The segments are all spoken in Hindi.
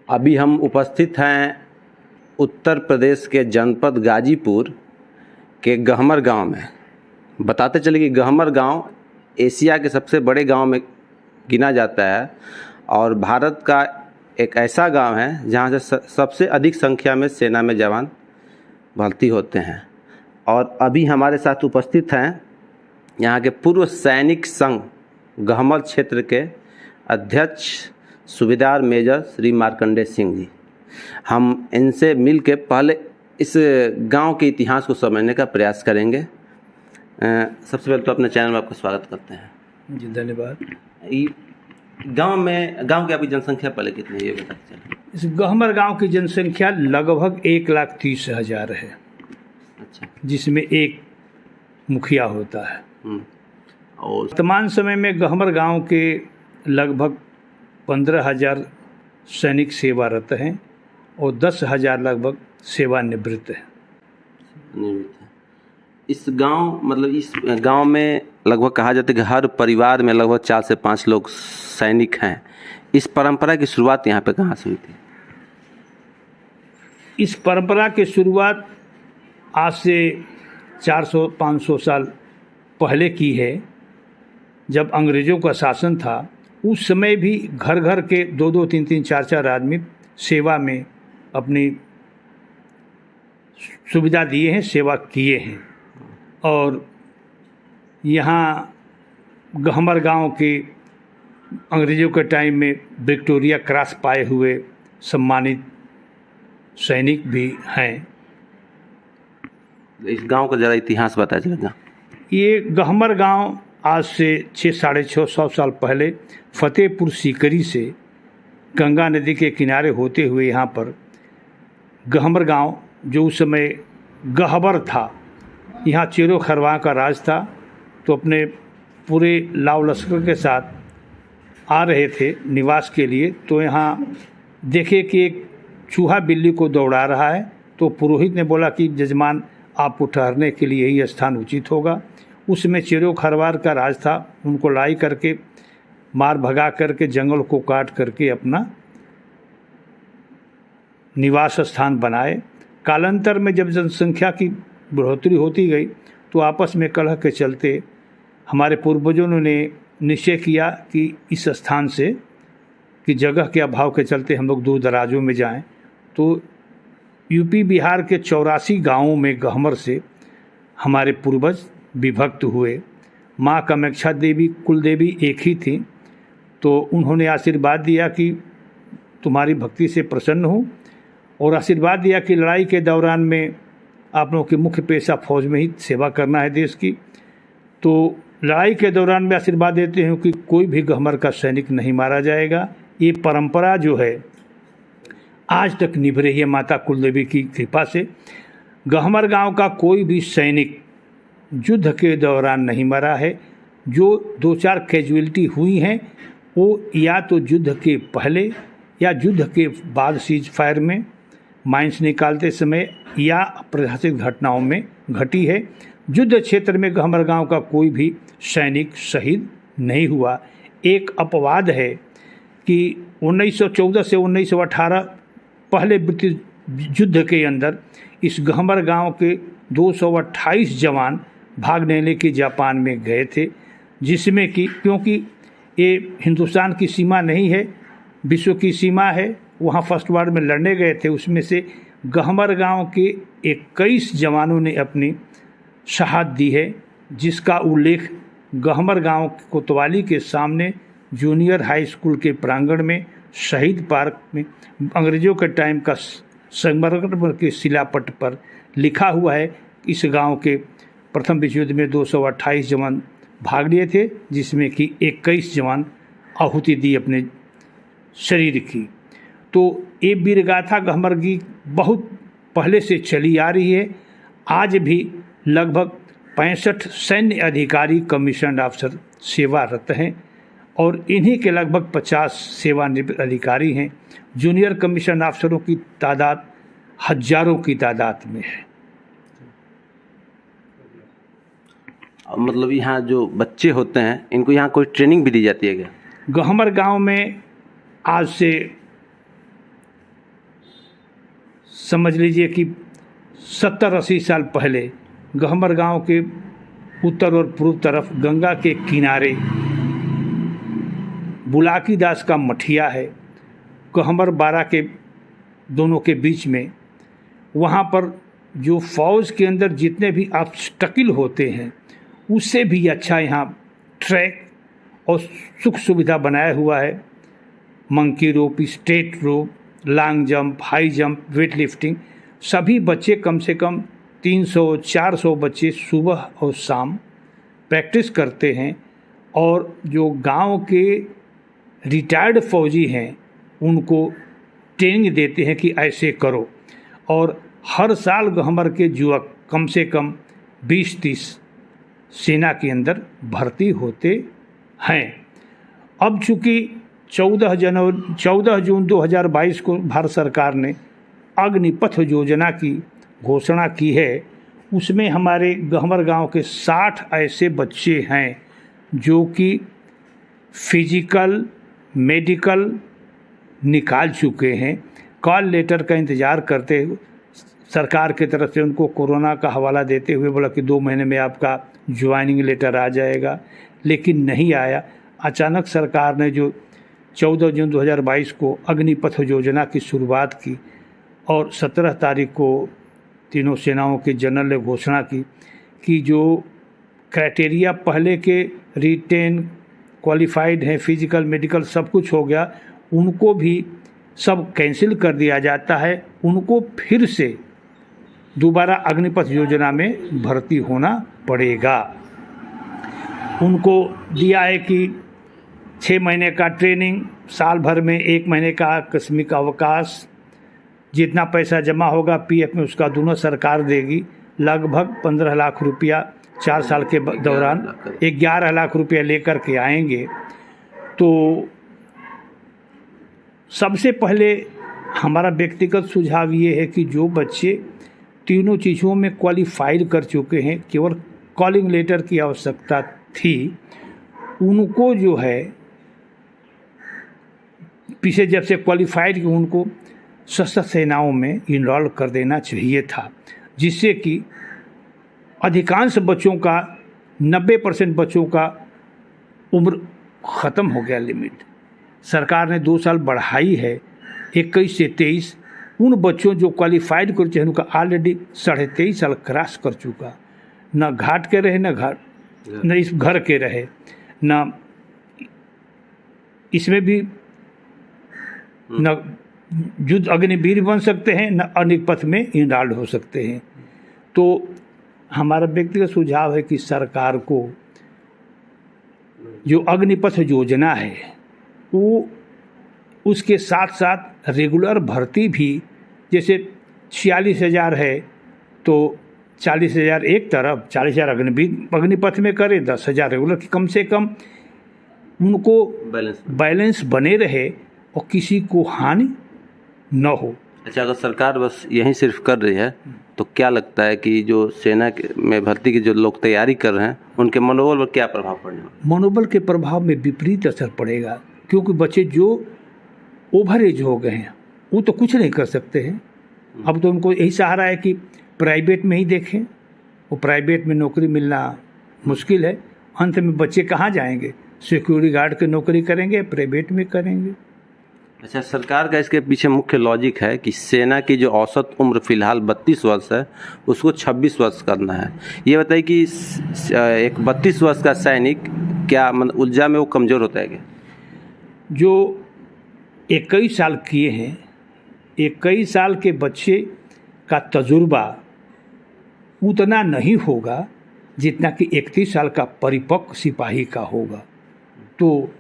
अभी हम उपस्थित हैं उत्तर प्रदेश के जनपद गाजीपुर के गहमर गांव में। बताते चले कि गहमर गांव एशिया के सबसे बड़े गांव में गिना जाता है और भारत का एक ऐसा गांव है जहां से सबसे अधिक संख्या में सेना में जवान भर्ती होते हैं। और अभी हमारे साथ उपस्थित हैं यहाँ के पूर्व सैनिक संघ गहमर क्षेत्र के अध्यक्ष सूबेदार मेजर श्री मार्कंडेय सिंह जी। हम इनसे मिल के पहले इस गांव के इतिहास को समझने का प्रयास करेंगे। सबसे पहले तो अपने चैनल में आपका स्वागत करते हैं। जी धन्यवाद। गांव की आपकी जनसंख्या पहले कितनी है ये बताते चलें। इस गहमर गांव की जनसंख्या लगभग 1,30,000 है। अच्छा। जिसमें एक मुखिया होता है। और वर्तमान समय में गहमर गांव के लगभग 15,000 सैनिक सेवारत हैं और 10,000 लगभग सेवानिवृत्त हैं। इस गांव में लगभग कहा जाता है कि हर परिवार में लगभग 4 से 5 लोग सैनिक हैं। इस परंपरा की शुरुआत यहाँ पे कहाँ से हुई थी? इस परंपरा की शुरुआत आज से 400-500 साल पहले की है। जब अंग्रेज़ों का शासन था उस समय भी घर घर के 2-2, 3-3, 4-4 आदमी सेवा में अपनी सुविधा दिए हैं, सेवा किए हैं। और यहाँ गहमर गांव के अंग्रेज़ों के टाइम में विक्टोरिया क्रॉस पाए हुए सम्मानित सैनिक भी हैं। इस गांव का ज़रा इतिहास बताया जाएगा। ये गहमर गांव आज से 600-650 साल पहले फतेहपुर सीकरी से गंगा नदी के किनारे होते हुए यहाँ पर गहमर गांव, जो उस समय गहबर था, यहाँ चेरो खरवाह का राज था, तो अपने पूरे लाव लश्कर के साथ आ रहे थे निवास के लिए। तो यहाँ देखे कि एक चूहा बिल्ली को दौड़ा रहा है, तो पुरोहित ने बोला कि जजमान आपको ठहरने के लिए यही स्थान उचित होगा। उसमें चेरो खरवार का राज था, उनको लड़ाई करके मार भगा करके जंगल को काट करके अपना निवास स्थान बनाए। कालांतर में जब जनसंख्या की बढ़ोतरी होती गई तो आपस में कलह के चलते हमारे पूर्वजों ने निश्चय किया कि इस स्थान से कि जगह के अभाव के चलते हम लोग दूर दराजों में जाएं। तो यूपी बिहार के 84 गांवों में गहमर से हमारे पूर्वज विभक्त हुए। माँ कामाख्या देवी कुल देवी एक ही थी, तो उन्होंने आशीर्वाद दिया कि तुम्हारी भक्ति से प्रसन्न हूँ, और आशीर्वाद दिया कि लड़ाई के दौरान में आप लोगों के मुख्य पेशा फौज में ही सेवा करना है देश की। तो लड़ाई के दौरान में आशीर्वाद देते हैं कि कोई भी गहमर का सैनिक नहीं मारा जाएगा। ये परंपरा जो है आज तक निभ रही है माता कुलदेवी की कृपा से। गहमर गांव का कोई भी सैनिक युद्ध के दौरान नहीं मरा है। जो 2-4 कैजुअलिटी हुई हैं वो या तो युद्ध के पहले या युद्ध के बाद सीज फायर में माइंस निकालते समय या अप्रत्याशित घटनाओं में घटी है। युद्ध क्षेत्र में गहमर गांव का कोई भी सैनिक शहीद नहीं हुआ। एक अपवाद है कि 1914 से 1918 पहले ब्रिटिश युद्ध के अंदर इस गहमर गांव के 228 जवान भागने लेके जापान में गए थे, जिसमें कि क्योंकि ये हिंदुस्तान की सीमा नहीं है, विश्व की सीमा है, वहाँ फर्स्ट वार में लड़ने गए थे। उसमें से गहमर गांव के 21 जवानों ने अपनी शहादत दी है, जिसका उल्लेख गहमर गांव कोतवाली के सामने जूनियर हाई स्कूल के प्रांगण में शहीद पार्क में अंग्रेज़ों के टाइम का संगमरमर के शिलापट पर लिखा हुआ है। इस गांव के प्रथम विश्व युद्ध में 228 जवान भाग लिए थे, जिसमें कि 21 जवान आहुति दी अपने शरीर की। तो ये वीरगाथा गहमर की बहुत पहले से चली आ रही है। आज भी लगभग 65 सैन्य अधिकारी कमीशन अफसर सेवारत हैं और इन्हीं के लगभग 50 सेवानिवृत्त अधिकारी हैं। जूनियर कमीशन अफसरों की तादाद हजारों की तादाद में है। मतलब यहाँ जो बच्चे होते हैं इनको यहाँ कोई ट्रेनिंग भी दी जाती है क्या? गहमर गांव में आज से समझ लीजिए कि 70-80 साल पहले गहमर गांव के उत्तर और पूर्व तरफ गंगा के किनारे बुलाकी दास का मठिया है, गहमर बारा के दोनों के बीच में। वहाँ पर जो फौज के अंदर जितने भी ऑब्स्टकल होते हैं उससे भी अच्छा यहाँ ट्रैक और सुख सुविधा बनाया हुआ है। Monkey rope, straight rope, long jump, high jump, weight lifting, सभी बच्चे कम से कम 300-400 बच्चे सुबह और शाम प्रैक्टिस करते हैं। और जो गांव के रिटायर्ड फौजी हैं उनको ट्रेनिंग देते हैं कि ऐसे करो। और हर साल गहमर के युवक कम से कम 20-30 सेना के अंदर भर्ती होते हैं। अब चूँकि 14 जून 2022 को भारत सरकार ने अग्निपथ योजना की घोषणा की है, उसमें हमारे गहमर गांव के 60 ऐसे बच्चे हैं जो कि फिजिकल, मेडिकल निकाल चुके हैं। कॉल लेटर का इंतज़ार करते हुए सरकार की तरफ से उनको कोरोना का हवाला देते हुए बोला कि 2 महीने में आपका ज्वाइनिंग लेटर आ जाएगा, लेकिन नहीं आया। अचानक सरकार ने जो 14 जून 2022 को अग्निपथ योजना की शुरुआत की और 17 तारीख को तीनों सेनाओं के जनरल ने घोषणा की कि जो क्राइटेरिया पहले के रिटेन क्वालिफाइड हैं, फिजिकल, मेडिकल सब कुछ हो गया, उनको भी सब कैंसिल कर दिया जाता है। उनको फिर से दोबारा अग्निपथ योजना में भर्ती होना पड़ेगा। उनको दिया है कि 6 महीने का ट्रेनिंग, साल भर में 1 महीने का आकस्मिक अवकाश, जितना पैसा जमा होगा पीएफ में उसका दोनों सरकार देगी। लगभग 15 लाख रुपया 4 साल के दौरान 11 लाख रुपया लेकर के आएंगे। तो सबसे पहले हमारा व्यक्तिगत सुझाव ये है कि जो बच्चे तीनों चीज़ों में क्वालिफाइड कर चुके हैं, केवल कॉलिंग लेटर की आवश्यकता थी, उनको जो है पीछे जब से क्वालिफाइड उनको सशस्त्र सेनाओं में इनरोल कर देना चाहिए था, जिससे कि अधिकांश बच्चों का 90% बच्चों का उम्र ख़त्म हो गया लिमिट। सरकार ने 2 साल बढ़ाई है 21 से 23। उन बच्चों जो क्वालिफाइड कर चाहिए उनका ऑलरेडी 23.5 साल क्रॉस कर चुका। न घाट के रहे न इस घर के रहे, न इसमें भी न युद्ध अग्निवीर बन सकते हैं, न अग्निपथ में इनरोल्ड हो सकते हैं। तो हमारा व्यक्तिगत सुझाव है कि सरकार को जो अग्निपथ योजना है वो उसके साथ साथ रेगुलर भर्ती भी, जैसे 46,000 है तो 40,000 एक तरफ, 40,000 अग्निपथ में करे, 10,000 रेगुलर की, कम से कम उनको बैलेंस बने रहे और किसी को हानि न हो। अच्छा, अगर सरकार बस यही सिर्फ कर रही है तो क्या लगता है कि जो सेना में भर्ती की जो लोग तैयारी कर रहे हैं उनके मनोबल पर क्या प्रभाव पड़ेगा? मनोबल के प्रभाव में विपरीत असर पड़ेगा, क्योंकि बच्चे जो ओवर एज हो गए हैं वो तो कुछ नहीं कर सकते हैं। अब तो उनको यही सहारा है कि प्राइवेट में ही देखें, वो प्राइवेट में नौकरी मिलना मुश्किल है। अंत में बच्चे कहाँ जाएंगे? सिक्योरिटी गार्ड की नौकरी करेंगे, प्राइवेट में करेंगे। अच्छा, सरकार का इसके पीछे मुख्य लॉजिक है कि सेना की जो औसत उम्र फिलहाल 32 वर्ष है उसको 26 वर्ष करना है। ये बताइए कि एक 32 वर्ष का सैनिक क्या मतलब ऊर्जा में वो कमज़ोर होता है क्या? जो 21 साल किए हैं, 21 साल के बच्चे का तजुर्बा उतना नहीं होगा जितना कि 31 साल का परिपक्व सिपाही का होगा। तो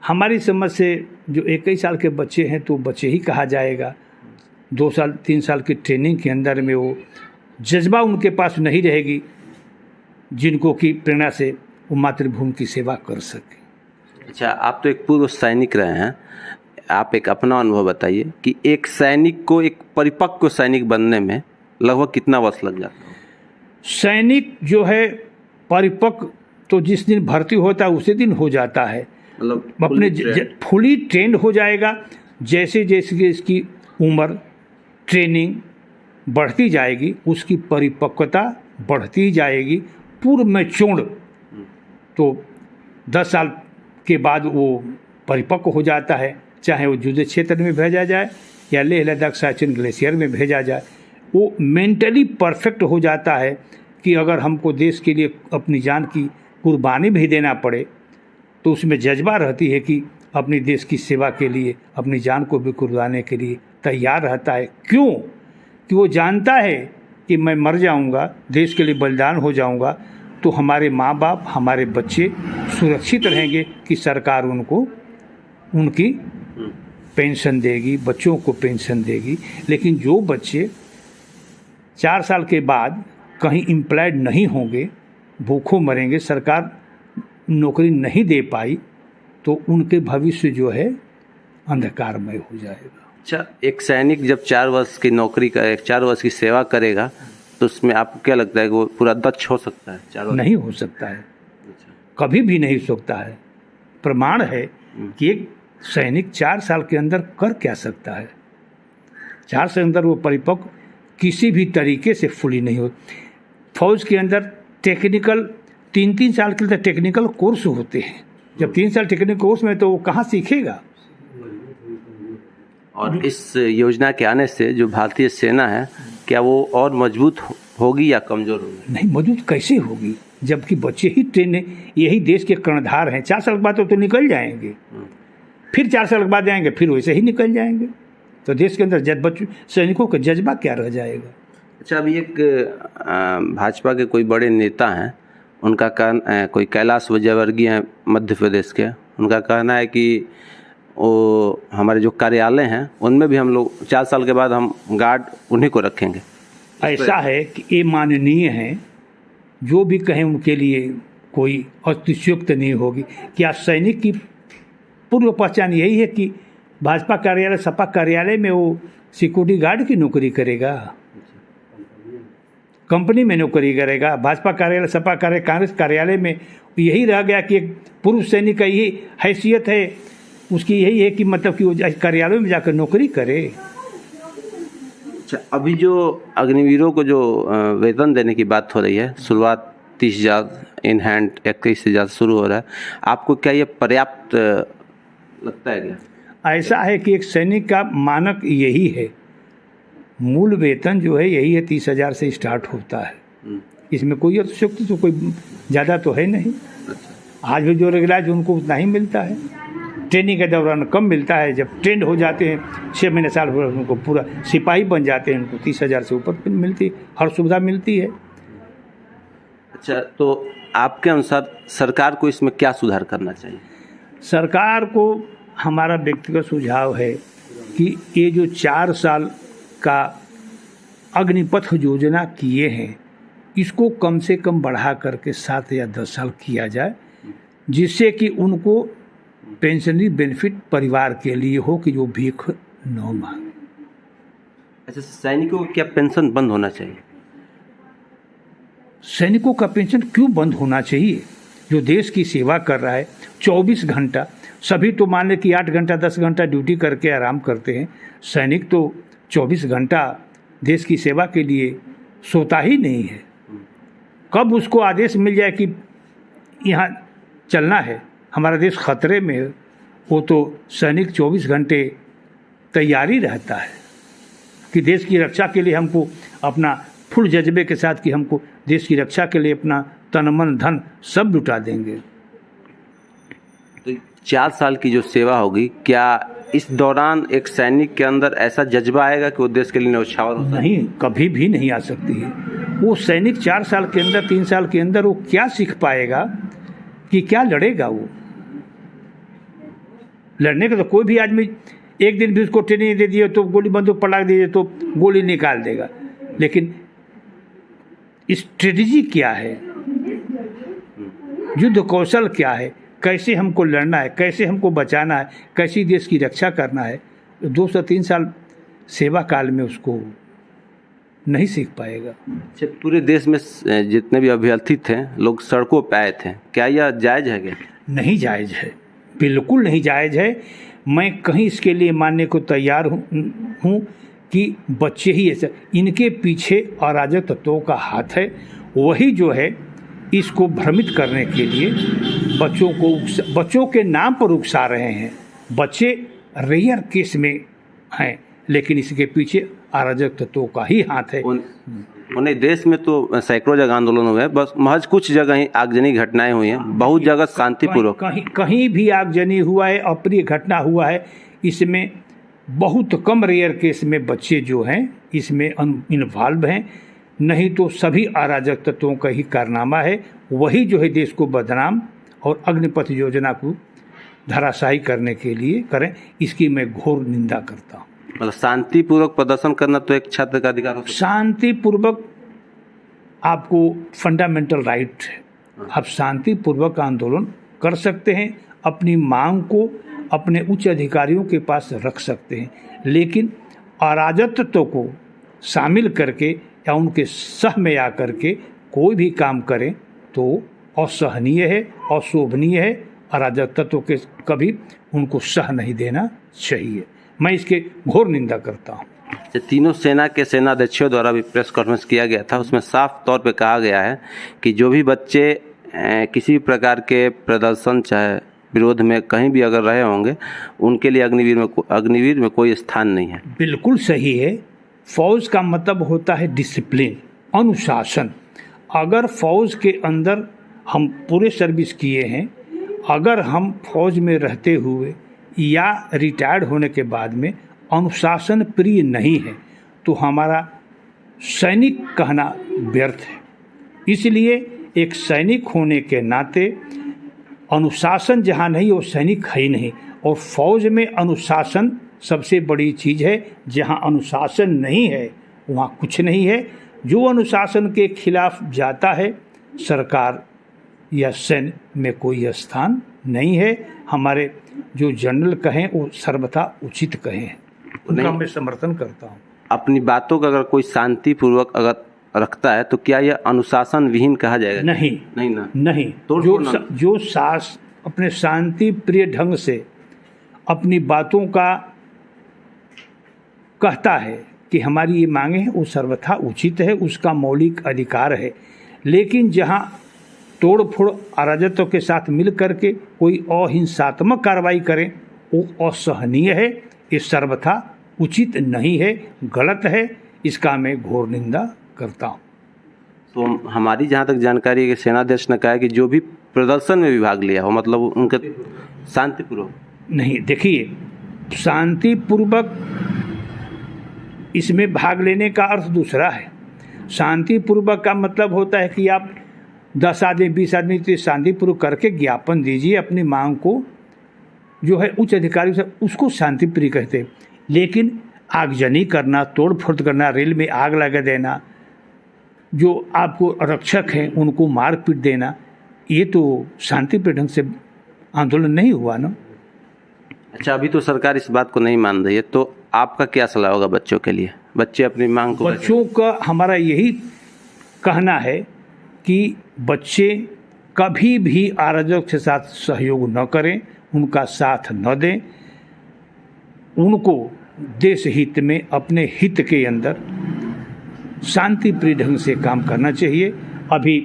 हमारी समझ से जो 21 साल के बच्चे हैं तो बच्चे ही कहा जाएगा। 2 साल 3 साल की ट्रेनिंग के अंदर में वो जज्बा उनके पास नहीं रहेगी जिनको कि प्रेरणा से वो मातृभूमि की सेवा कर सके। अच्छा, आप तो एक पूर्व सैनिक रहे हैं, आप एक अपना अनुभव बताइए कि एक सैनिक को एक परिपक्व सैनिक बनने में लगभग कितना वर्ष लग जाता है? सैनिक जो है परिपक्व तो जिस दिन भर्ती होता है उसी दिन हो जाता है, मतलब अपने फुली ट्रेंड हो जाएगा। जैसे जैसे इसकी उम्र ट्रेनिंग बढ़ती जाएगी, उसकी परिपक्वता बढ़ती जाएगी, पूर्व में चूर्ण तो 10 साल के बाद वो परिपक्व हो जाता है, चाहे वो युद्ध क्षेत्र में भेजा जाए या लेह लद्दाख सियाचिन ग्लेशियर में भेजा जाए। वो मेंटली परफेक्ट हो जाता है कि अगर हमको देश के लिए अपनी जान की कुर्बानी भी देना पड़े तो उसमें जज्बा रहती है कि अपनी देश की सेवा के लिए अपनी जान को भी कुर्बाने के लिए तैयार रहता है। क्यों? कि वो जानता है कि मैं मर जाऊंगा, देश के लिए बलिदान हो जाऊंगा, तो हमारे माँ बाप, हमारे बच्चे सुरक्षित रहेंगे कि सरकार उनको उनकी पेंशन देगी, बच्चों को पेंशन देगी। लेकिन जो बच्चे 4 साल के बाद कहीं एम्प्लॉयड नहीं होंगे, भूखों मरेंगे, सरकार नौकरी नहीं दे पाई, तो उनके भविष्य जो है अंधकारमय हो जाएगा। अच्छा, एक सैनिक जब 4 वर्ष की नौकरी करे, 4 वर्ष की सेवा करेगा, तो उसमें आपको क्या लगता है कि वो पूरा दक्ष हो सकता है? 4 वर्ष नहीं हो सकता है, कभी भी नहीं हो सकता है। प्रमाण है कि एक सैनिक 4 साल के अंदर कर क्या सकता है। 4 साल के अंदर वो परिपक्व किसी भी तरीके से फुली नहीं हो। फौज के अंदर टेक्निकल 3-3 साल के लिए टेक्निकल कोर्स होते हैं। जब 3 साल टेक्निकल कोर्स में तो वो कहाँ सीखेगा। और इस योजना के आने से जो भारतीय सेना है, क्या वो और मजबूत होगी या कमजोर होगी? नहीं, मजबूत कैसे होगी जबकि बच्चे ही ट्रेन, यही देश के कर्णधार हैं। 4 साल के बाद तो निकल जाएंगे, फिर 4 साल के बाद जाएंगे, फिर वैसे ही निकल जाएंगे। तो देश के अंदर बच्चों सैनिकों का जज्बा क्या रह जाएगा। अच्छा, अभी एक भाजपा के कोई बड़े नेता हैं, उनका कहना, कोई कैलाश विजयवर्गीय हैं मध्य प्रदेश के, उनका कहना है कि वो हमारे जो कार्यालय हैं उनमें भी हम लोग 4 साल के बाद हम गार्ड उन्हीं को रखेंगे। ऐसा है कि ये माननीय हैं, जो भी कहें उनके लिए कोई अतिशयोक्त नहीं होगी। क्या सैनिक की पूर्व पहचान यही है कि भाजपा कार्यालय, सपा कार्यालय में वो सिक्योरिटी गार्ड की नौकरी करेगा, कंपनी में नौकरी करेगा? भाजपा कार्यालय, सपा कार्यालय, कांग्रेस कार्यालय में यही रह गया कि एक पूर्व सैनिक का यही हैसियत है, उसकी यही है कि मतलब कि वो कार्यालय में जाकर नौकरी करे। अच्छा, अभी जो अग्निवीरों को जो वेतन देने की बात हो रही है, शुरुआत 30,000 इन हैंड 31,000 शुरू हो रहा है, आपको क्या ये पर्याप्त लगता है क्या? ऐसा है कि एक सैनिक का मानक यही है, मूल वेतन जो है यही है 30,000 से स्टार्ट होता है। इसमें कोई अतिशयोक्ति तो कोई ज़्यादा तो है नहीं। आज भी जो रेगुलर उनको उतना ही मिलता है, ट्रेनिंग के दौरान कम मिलता है। जब ट्रेंड हो जाते हैं 6 महीने साल भर, उनको पूरा सिपाही बन जाते हैं, उनको 30,000 से ऊपर मिलती, हर सुविधा मिलती है। अच्छा, तो आपके अनुसार सरकार को इसमें क्या सुधार करना चाहिए? सरकार को हमारा व्यक्तिगत सुझाव है कि ये जो 4 साल का अग्निपथ योजना किए हैं, इसको कम से कम बढ़ा करके 7 या 10 साल किया जाए, जिससे कि उनको पेंशनरी बेनिफिट परिवार के लिए हो कि जो भीख न मांगे। अच्छा, सैनिकों को क्या पेंशन बंद होना चाहिए? सैनिकों का पेंशन क्यों बंद होना चाहिए? जो देश की सेवा कर रहा है 24 घंटा, सभी तो मान लें कि 8 घंटा 10 घंटा ड्यूटी करके आराम करते हैं, सैनिक तो 24 घंटा देश की सेवा के लिए सोता ही नहीं है। कब उसको आदेश मिल जाए कि यहाँ चलना है, हमारा देश खतरे में है, वो तो सैनिक 24 घंटे तैयारी रहता है कि देश की रक्षा के लिए हमको अपना फुल जज्बे के साथ कि हमको देश की रक्षा के लिए अपना तन मन धन सब लुटा देंगे। तो 4 साल की जो सेवा होगी, क्या इस दौरान एक सैनिक के अंदर ऐसा जज्बा आएगा कि वो देश के लिए न्यौछावर होता है? नहीं, कभी भी नहीं आ सकती है। वो सैनिक 4 साल के अंदर, 3 साल के अंदर वो क्या सीख पाएगा कि क्या लड़ेगा। वो लड़ने का तो कोई भी आदमी एक दिन भी उसको ट्रेनिंग दे दिए तो गोली बंदूक पटाख दीजिए तो गोली निकाल देगा, लेकिन स्ट्रेटजी क्या है, युद्ध कौशल क्या है, कैसे हमको लड़ना है, कैसे हमको बचाना है, कैसी देश की रक्षा करना है, 2 से 3 साल सेवा काल में उसको नहीं सीख पाएगा। अच्छा, पूरे देश में जितने भी अभ्यर्थी थे लोग सड़कों पे आए थे, क्या यह जायज़ है क्या? नहीं जायज़ है, बिल्कुल नहीं जायज़ है। मैं कहीं इसके लिए मानने को तैयार हूँ कि बच्चे ही ऐसे, इनके पीछे अराजक तत्वों का हाथ है। वही जो है इसको भ्रमित करने के लिए बच्चों के नाम पर उकसा रहे हैं। बच्चे रेयर केस में हैं, लेकिन इसके पीछे अराजक तत्वों का ही हाथ है। उन्हें देश में तो सैकड़ों जगह आंदोलन हुए हैं, बस महज कुछ जगह ही आगजनी घटनाएं हुई हैं, बहुत जगह शांतिपूर्वक। कहीं भी आगजनी हुआ है, अप्रिय घटना हुआ है, इसमें बहुत कम रेयर केस में बच्चे जो हैं इसमें इन्वॉल्व हैं। नहीं तो सभी अराजक तत्वों का ही कारनामा है। वही जो है देश को बदनाम और अग्निपथ योजना को धराशायी करने के लिए करें, इसकी मैं घोर निंदा करता हूँ। मतलब शांतिपूर्वक प्रदर्शन करना तो एक छात्र का अधिकार होता है। शांतिपूर्वक आपको फंडामेंटल राइट है, आप शांतिपूर्वक आंदोलन कर सकते हैं, अपनी मांग को अपने उच्च अधिकारियों के पास रख सकते हैं, लेकिन अराजकत्व को शामिल करके या उनके सह में आकर के कोई भी काम करें तो असहनीय है, अशोभनीय है। अराजक तत्व के कभी उनको सह नहीं देना चाहिए। मैं इसके घोर निंदा करता हूँ। तीनों सेना के सेनाध्यक्षों द्वारा भी प्रेस कॉन्फ्रेंस किया गया था, उसमें साफ तौर पे कहा गया है कि जो भी बच्चे किसी भी प्रकार के प्रदर्शन चाहे विरोध में कहीं भी अगर रहे होंगे, उनके लिए अग्निवीर में कोई स्थान नहीं है। बिल्कुल सही है। फौज का मतलब होता है डिसिप्लिन, अनुशासन। अगर फौज के अंदर हम पूरे सर्विस किए हैं, अगर हम फौज में रहते हुए या रिटायर्ड होने के बाद में अनुशासन प्रिय नहीं है तो हमारा सैनिक कहना व्यर्थ है। इसलिए एक सैनिक होने के नाते अनुशासन जहाँ नहीं वो सैनिक है ही नहीं। और फौज में अनुशासन सबसे बड़ी चीज़ है। जहाँ अनुशासन नहीं है वहाँ कुछ नहीं है। जो अनुशासन के खिलाफ जाता है, सरकार या सैन्य में कोई स्थान नहीं है। हमारे जो जनरल कहें वो सर्वथा उचित कहें, उनका मैं समर्थन करता हूँ। अपनी बातों का अगर कोई शांतिपूर्वक अगर रखता है तो क्या यह अनुशासन विहीन कहा जाएगा? नहीं। जो अपने शांति प्रिय ढंग से अपनी बातों का कहता है कि हमारी ये मांगे हैं, वो सर्वथा उचित है, उसका मौलिक अधिकार है। लेकिन जहाँ तोड़ फोड़ अराजकत्व के साथ मिल करके कोई अहिंसात्मक कार्रवाई करें वो असहनीय है, ये सर्वथा उचित नहीं है, गलत है। इसका मैं घोर निंदा करता हूँ। तो हमारी जहाँ तक जानकारी है कि सेनाध्यक्ष ने कहा कि जो भी प्रदर्शन में भी भाग लिया हो, मतलब उनके शांतिपूर्वक नहीं। देखिए, शांतिपूर्वक इसमें भाग लेने का अर्थ दूसरा है। शांतिपूर्वक का मतलब होता है कि आप 10 आदमी 20 आदमी से शांतिपूर्वक करके ज्ञापन दीजिए अपनी मांग को, जो है उच्च अधिकारी से, उसको शांतिप्रिय कहते हैं। लेकिन आगजनी करना, तोड़ फोड़ करना, रेल में आग लगा देना, जो आपको रक्षक हैं उनको मार पीट देना, ये तो शांतिप्रिय ढंग से आंदोलन नहीं हुआ ना। अच्छा, अभी तो सरकार इस बात को नहीं मान रही है, तो आपका क्या सलाह होगा बच्चों के लिए? बच्चे अपनी मांग को, बच्चों का हमारा यही कहना है कि बच्चे कभी भी अराजक के साथ सहयोग न करें, उनका साथ न दें। उनको देश हित में, अपने हित के अंदर शांति प्रिय ढंग से काम करना चाहिए। अभी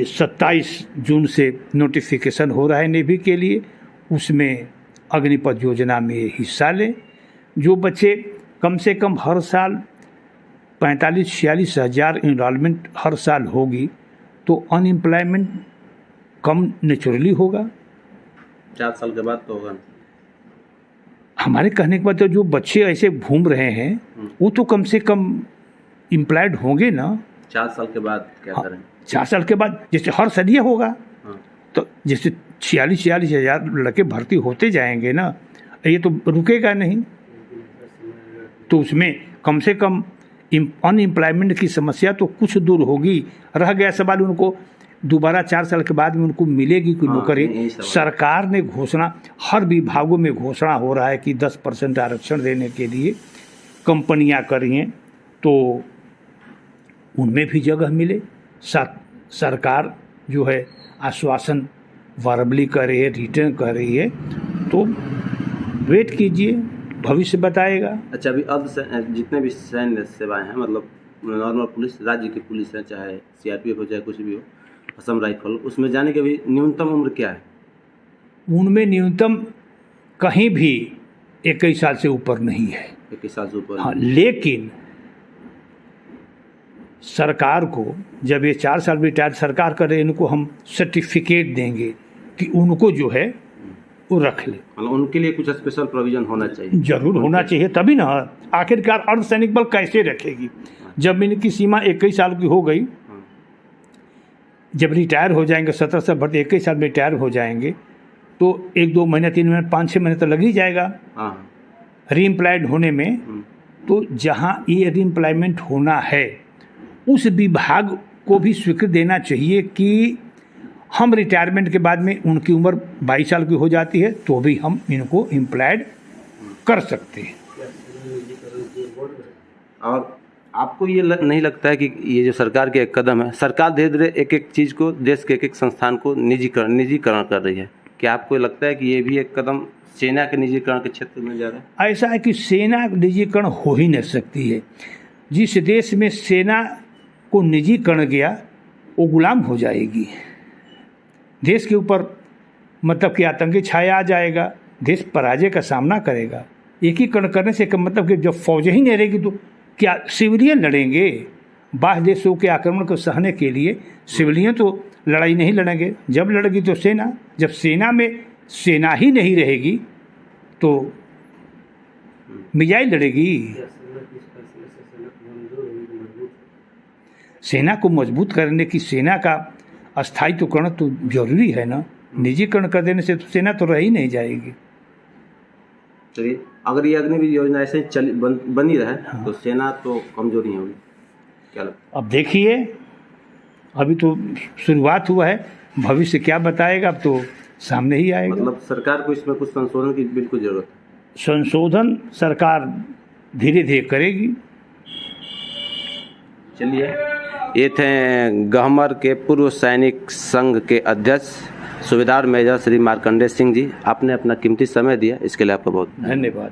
27 जून से नोटिफिकेशन हो रहा है नेवी के लिए, उसमें अग्निपथ योजना में हिस्सा लें। जो बच्चे कम से कम हर साल 45-46 हज़ार इनरोलमेंट हर साल होगी तो अनएम्प्लॉयमेंट कम नेचुरली होगा। 4 साल के बाद तो होगा। हमारे कहने के बाद तो जो बच्चे ऐसे घूम रहे हैं वो तो कम से कम एम्प्लॉयड होंगे ना। 4 साल के बाद क्या करें? 4 साल के बाद जैसे हर सदिया होगा, तो जैसे 46 हज़ार लड़के भर्ती होते जाएंगे ना, ये तो रुकेगा नहीं। तो उसमें कम से कम अनएम्प्लॉयमेंट की समस्या तो कुछ दूर होगी। रह गया सवाल उनको दोबारा 4 साल के बाद में उनको मिलेगी कोई नौकरी। सरकार ने घोषणा, हर विभागों में घोषणा हो रहा है कि 10% आरक्षण देने के लिए कंपनियां कर रही हैं, तो उनमें भी जगह मिले। सरकार जो है आश्वासन वर्बली कर रही है, रिटर्न कर रही है, तो वेट कीजिए। भविष्य बताएगा। अच्छा, अभी जितने भी सैन्य सेवाएं हैं, मतलब नॉर्मल पुलिस, राज्य की पुलिस है, चाहे सीआरपीएफ हो, चाहे कुछ भी हो, असम राइफल, उसमें जाने की अभी न्यूनतम उम्र क्या है? उनमें न्यूनतम कहीं भी 21 साल से ऊपर नहीं है। 21 साल से ऊपर? हाँ, लेकिन सरकार को जब ये 4 साल रिटायर सरकार करे, इनको हम सर्टिफिकेट देंगे कि उनको जो है वो रख ले। मतलब उनके लिए कुछ स्पेशल प्रोविजन होना चाहिए? जरूर होना चाहिए, तभी ना आखिरकार अर्धसैनिक बल कैसे रखेगी जब इनकी सीमा 21 साल की हो गई। जब रिटायर हो जाएंगे 17 साल भर्ती, 21 साल में रिटायर हो जाएंगे तो 1-2 महीने, 3 महीने, 5-6 महीने तो लग ही जाएगा रीएम्प्लॉयड होने में। तो जहाँ ये रीएम्प्लॉयमेंट होना है उस विभाग को भी स्वीकृति देना चाहिए कि हम रिटायरमेंट के बाद में उनकी उम्र 22 साल की हो जाती है तो भी हम इनको एम्प्लॉयड कर सकते हैं। और आपको ये नहीं लगता है कि ये जो सरकार के एक कदम है, सरकार धीरे धीरे एक एक चीज़ को, देश के एक एक संस्थान को निजीकरण कर रही है, क्या आपको लगता है कि ये भी एक कदम सेना के निजीकरण के क्षेत्र में जा रहा है? ऐसा है कि सेना निजीकरण हो ही नहीं सकती है। जिस देश में सेना को निजीकरण गया वो गुलाम हो जाएगी, देश के ऊपर मतलब कि आतंकी छाया आ जाएगा, देश पराजय का सामना करेगा। एकीकरण करने से मतलब कि जब फौज ही नहीं रहेगी तो क्या सिविलियन लड़ेंगे? बाह्य देशों के आक्रमण को सहने के लिए सिविलियन तो लड़ाई नहीं लड़ेंगे, जब लड़ेगी तो सेना। जब सेना में सेना ही नहीं रहेगी तो मिसाइल लड़ेगी। सेना को मजबूत करने की, सेना का अस्थायीकरण तो जरूरी है ना। निजीकरण कर देने से तो सेना तो रह ही नहीं जाएगी। चलिए, अगर ये अग्निवीर योजना ऐसे बनी रहे तो सेना तो कमजोरी होगी, क्या लगता है? अब देखिए, अभी तो शुरुआत हुआ है, भविष्य क्या बताएगा अब तो सामने ही आएगा। मतलब सरकार को इसमें कुछ संशोधन की बिल्कुल जरूरत है? संशोधन सरकार धीरे धीरे करेगी। चलिए, ये थे गहमर के पूर्व सैनिक संघ के अध्यक्ष सूबेदार मेजर श्री मार्कंडेय सिंह जी। आपने अपना कीमती समय दिया, इसके लिए आपका बहुत धन्यवाद।